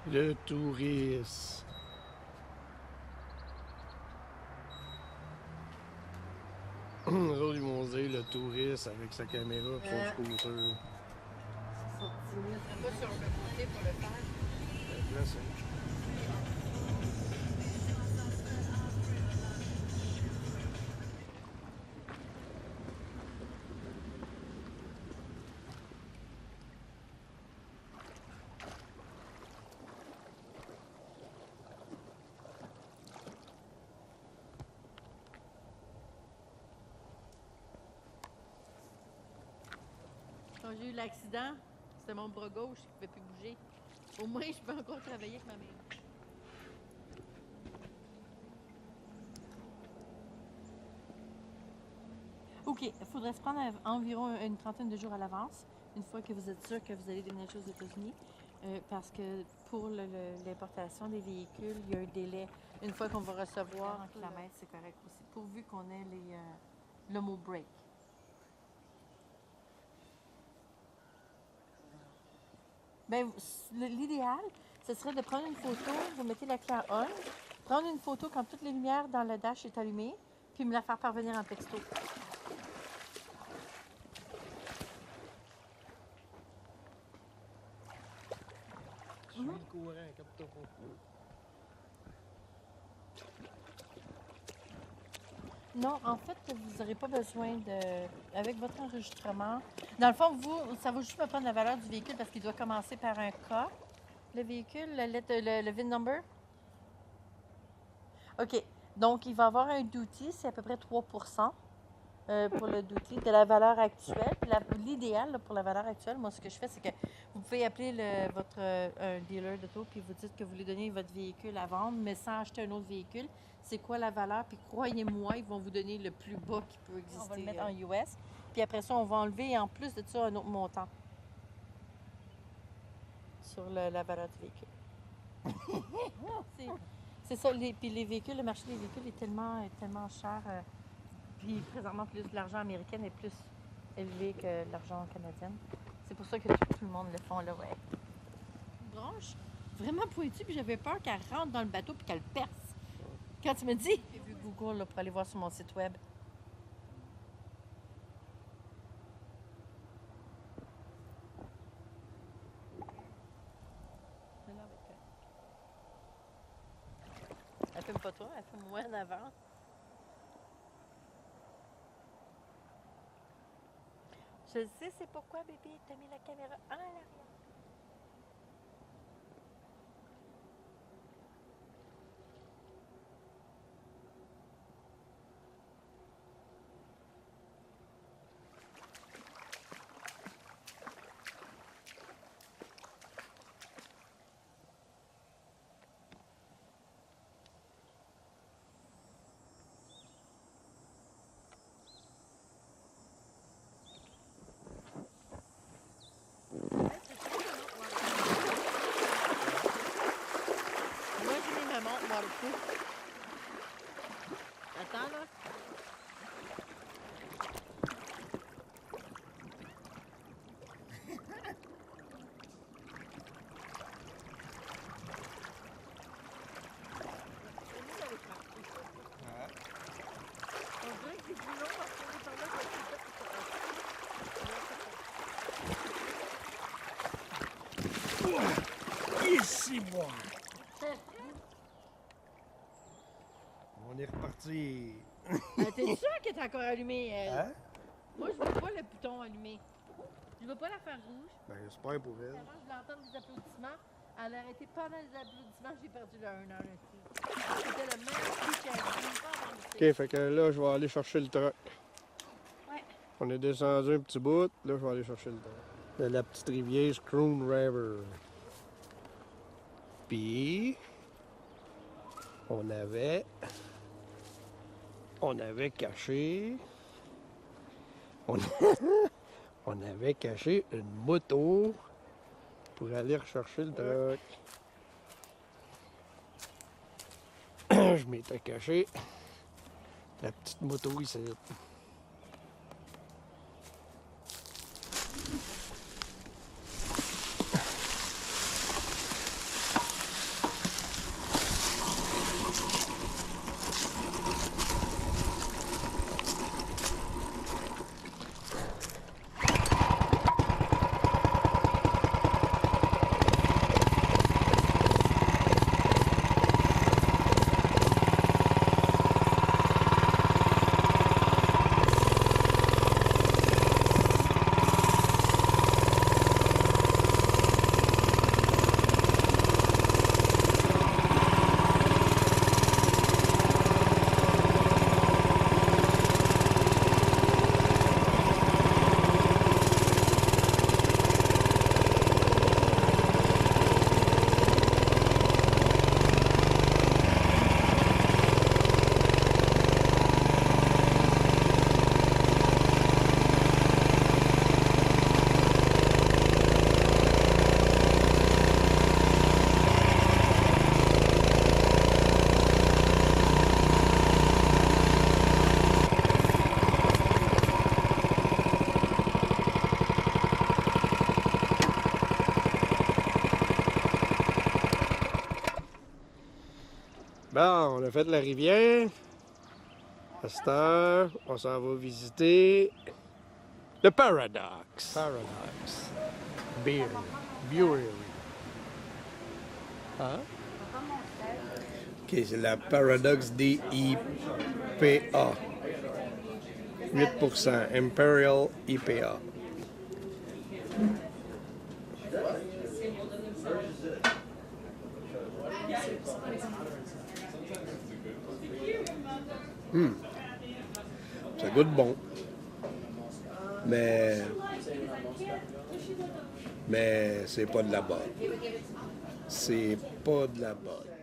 Le touriste. Eux autres, ils vont dire le touriste avec sa caméra et son scooter. C'est ça, 10 minutes. Pas sur le côté pour le faire. Là, c'est... Quand j'ai eu l'accident, c'était mon bras gauche qui ne pouvait plus bouger. Au moins, je peux encore travailler avec ma main. OK, il faudrait se prendre environ une trentaine de jours à l'avance, une fois que vous êtes sûr que vous allez déménager aux États-Unis, parce que pour l'importation des véhicules, il y a un délai. Une fois qu'on va recevoir en kilomètres, c'est correct aussi, pourvu qu'on ait le mot break. Ben, l'idéal, ce serait de prendre une photo, vous mettez la clé en on, prendre une photo quand toutes les lumières dans le dash est allumée, puis me la faire parvenir en texto. Suis le courant, capte-toi pas. Non, en fait, vous n'aurez pas besoin de... Avec votre enregistrement... Dans le fond, ça va juste me prendre la valeur du véhicule parce qu'il doit commencer par un K, le véhicule, le VIN number. OK. Donc, il va avoir un duty, c'est à peu près 3 pour le duty de la valeur actuelle. L'idéal pour la valeur actuelle, moi, ce que je fais, c'est que vous pouvez appeler votre un dealer d'auto puis vous dites que vous voulez donner votre véhicule à vendre, mais sans acheter un autre véhicule. C'est quoi la valeur? Puis croyez-moi, ils vont vous donner le plus bas qui peut exister. On va le mettre en US. Puis après ça, on va enlever en plus de ça un autre montant sur la valeur du véhicule. C'est ça. Puis les véhicules, le marché des véhicules est tellement cher. Puis présentement, plus l'argent américain est plus élevé que l'argent canadien. C'est pour ça que tout le monde le font là, ouais. Une branche vraiment pointue, puis j'avais peur qu'elle rentre dans le bateau puis qu'elle perce. Quand tu me dis, j'ai vu Google là, pour aller voir sur mon site web. Elle filme pas toi, elle filme moi en avant. Je sais c'est pourquoi, bébé, t'as mis la caméra en arrière. Moi, j'ai mis ma montre waterproof. Attends, là. On dirait que c'est plus long parce qu'on est par là que c'est Ici, moi! On est reparti. T'es sûr qu'elle est encore allumée? Hein? Moi, je vois pas le bouton allumé. Je vois pas la faire rouge. Ben, j'espère pour elle. Avant, je l'entends des applaudissements. Elle a arrêté pendant les applaudissements. J'ai perdu le 1 heure là-dessus. C'était le meilleur coup qu'elle a vu. Ok, fait que là, je vais aller chercher le truck. Ouais. On est descendu un petit bout. Là, je vais aller chercher le truck. De la petite rivière Schroon River. Puis, on avait caché. On avait caché une moto pour aller rechercher le truck. Je m'étais caché la petite moto ici. Bon, on a fait la rivière. À cette heure, on s'en va visiter le Paradox. Paradox. Brewery. Hein? OK, c'est la Paradox DIPA. 8%. Imperial IPA. Ça goûte bon. Mais c'est pas de la bonne. C'est pas de la bonne.